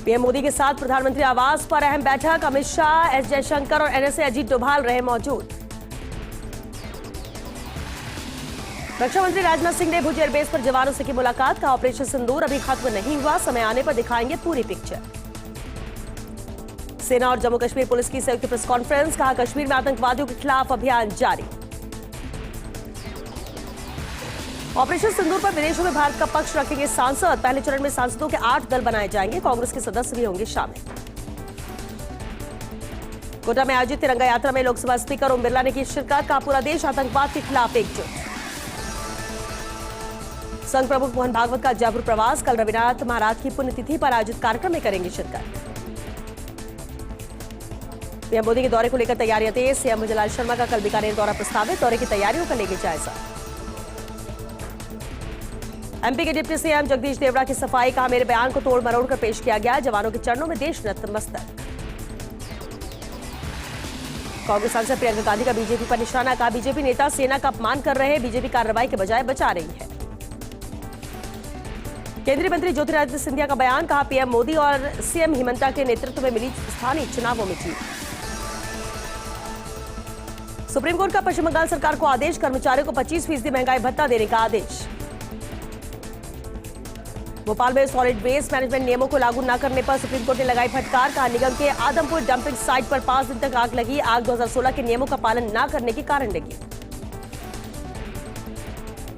PM Modi के साथ प्रधानमंत्री आवास पर अहम बैठक। अमित शाह, एस जयशंकर और एनएसए अजीत डोभाल रहे मौजूद। रक्षा मंत्री राजनाथ सिंह ने भुज एयरबेस पर जवानों से की मुलाकात। कहा, ऑपरेशन सिंदूर अभी खत्म नहीं हुआ, समय आने पर दिखाएंगे पूरी पिक्चर। सेना और जम्मू कश्मीर पुलिस की संयुक्त प्रेस कॉन्फ्रेंस। कहा, कश्मीर में आतंकवादियों के खिलाफ अभियान जारी। ऑपरेशन सिंदूर पर विदेशों में भारत का पक्ष रखेंगे सांसद। पहले चरण में सांसदों के 8 दल बनाए जाएंगे, कांग्रेस के सदस्य भी होंगे शामिल। कोटा में आयोजित तिरंगा यात्रा में लोकसभा स्पीकर ओम बिरला ने की शिरकत। का पूरा देश आतंकवाद के खिलाफ एकजुट। संघ प्रमुख मोहन भागवत का जयपुर प्रवास। कल रविनाथ महाराज की पुण्यतिथि पर आयोजित कार्यक्रम में करेंगे शिरकत। पीएम मोदी के दौरे को लेकर तैयारियां तेज। सीएम विजयलाल शर्मा का कल बीकानेर दौरा प्रस्तावित। दौरे की तैयारियों का लेंगे जायजा। एमपी के डिप्टी सीएम जगदीश देवड़ा की सफाई। कहा, मेरे बयान को तोड़ मरोड़ कर पेश किया गया। जवानों के चरणों में देश नतमस्तक। कांग्रेस सांसद प्रियंका गांधी का बीजेपी पर निशाना। कहा, बीजेपी नेता सेना का अपमान कर रहे हैं, बीजेपी कार्रवाई के बजाय बचा रही है। केंद्रीय मंत्री ज्योतिरादित्य सिंधिया का बयान। कहा, पीएम मोदी और सीएम हिमंता के नेतृत्व में मिली स्थानीय चुनावों में जीत। सुप्रीम कोर्ट का पश्चिम बंगाल सरकार को आदेश। कर्मचारियों को 25% महंगाई भत्ता देने का आदेश। भोपाल में सॉलिड वेस्ट मैनेजमेंट नियमों को लागू न करने पर सुप्रीम कोर्ट ने लगाई फटकार। कहा, निगम के आदमपुर डंपिंग साइट पर 5 दिन तक आग लगी। आग 2016 के नियमों का पालन न करने के कारण लगी।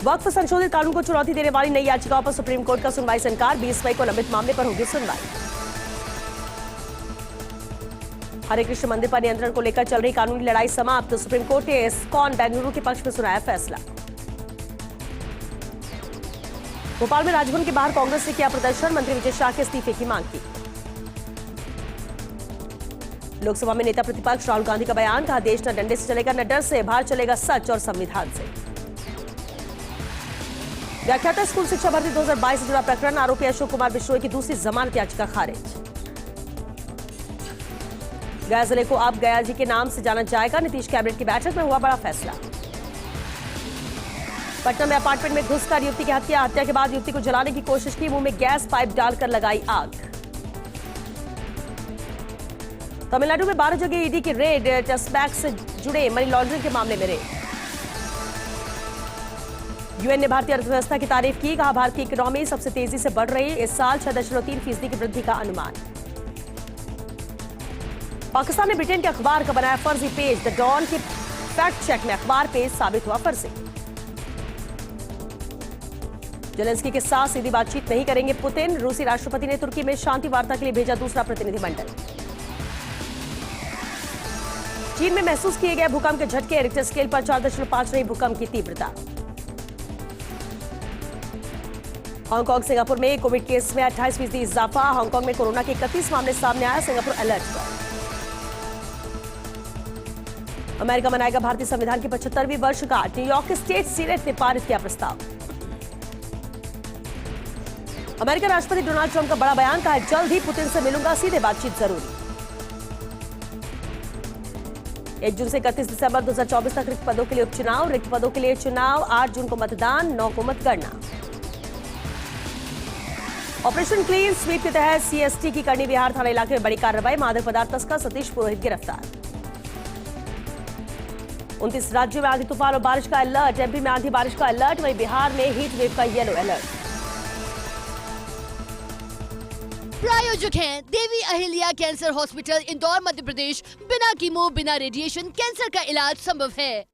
वक्फ संशोधित कानून को चुनौती देने वाली नई याचिकाओं पर सुप्रीम कोर्ट का सुनवाई से इंकार। 20 मई को लंबित मामले पर होगी सुनवाई। हरे कृष्ण मंदिर पर नियंत्रण को लेकर चल रही कानूनी लड़ाई समाप्त। सुप्रीम कोर्ट ने इस्कॉन बेंगलुरु के पक्ष में सुनाया फैसला। भोपाल में राजभवन के बाहर कांग्रेस ने किया प्रदर्शन। मंत्री विजय शाह के इस्तीफे की मांग की। लोकसभा में नेता प्रतिपक्ष राहुल गांधी का बयान। कहा, देश न डंडे से चलेगा न डर से, बाहर चलेगा सच और संविधान से। व्याख्याता स्कूल शिक्षा भर्ती 2022 से जुड़ा प्रकरण। आरोपी अशोक कुमार बिश्नोई की दूसरी जमानत याचिका खारिज। गया जिले को अब गया जी के नाम से जाना जाएगा। नीतीश कैबिनेट की बैठक में हुआ बड़ा फैसला। पटना में अपार्टमेंट में घुसकर युवती की हत्या। हत्या के बाद युवती को जलाने की कोशिश की। मुंह में गैस पाइप डालकर लगाई आग। तमिलनाडु में 12 जगह ईडी की रेड। टेस्ट बैंक से जुड़े मनी लॉन्ड्रिंग के मामले में रेड। यूएन ने भारतीय अर्थव्यवस्था की तारीफ की। कहा, भारत की इकोनॉमी सबसे तेजी से बढ़ रही है। इस साल 6.3% की वृद्धि का अनुमान। पाकिस्तान ने ब्रिटेन के अखबार का बनाया फर्जी पेज। द डॉन के फैक्ट चेक में अखबार पेज साबित हुआ फर्जी। जेलेंस्की के साथ सीधी बातचीत नहीं करेंगे पुतिन। रूसी राष्ट्रपति ने तुर्की में शांति वार्ता के लिए भेजा दूसरा प्रतिनिधिमंडल। चीन में महसूस किए गए भूकंप के झटके। रिक्टर स्केल पर 4.5 रही भूकंप की तीव्रता। हांगकांग सिंगापुर में कोविड केस में 28% इजाफा। हांगकांग में कोरोना के 31 मामले सामने आया। सिंगापुर अलर्ट पर। अमेरिका मनाएगा भारतीय संविधान की 75वीं वर्षगांठ। न्यूयॉर्क स्टेट सीनेट ने पारित किया प्रस्ताव। अमेरिका राष्ट्रपति डोनाल्ड ट्रंप का बड़ा बयान। कहा, जल्द ही पुतिन से मिलूंगा, सीधे बातचीत जरूरी। 1 जून से 31 दिसंबर 2024 तक रिक्त पदों के लिए उपचुनाव। रिक्त पदों के लिए चुनाव 8 जून को मतदान, 9 को मतगणना। ऑपरेशन क्लीन स्वीप के तहत सीएसटी की करनी बिहार थाना इलाके में बड़ी कार्रवाई। मादक पदार्थ तस्कर सतीश पुरोहित गिरफ्तार। 29 राज्यों में आंधी तूफान और बारिश का अलर्ट। एमपी में आंधी बारिश का अलर्ट। वहीं बिहार में हीट वेव का येलो अलर्ट। प्रायोजक हैं देवी अहिल्या कैंसर हॉस्पिटल, इंदौर, मध्य प्रदेश। बिना कीमो, बिना रेडिएशन कैंसर का इलाज संभव है।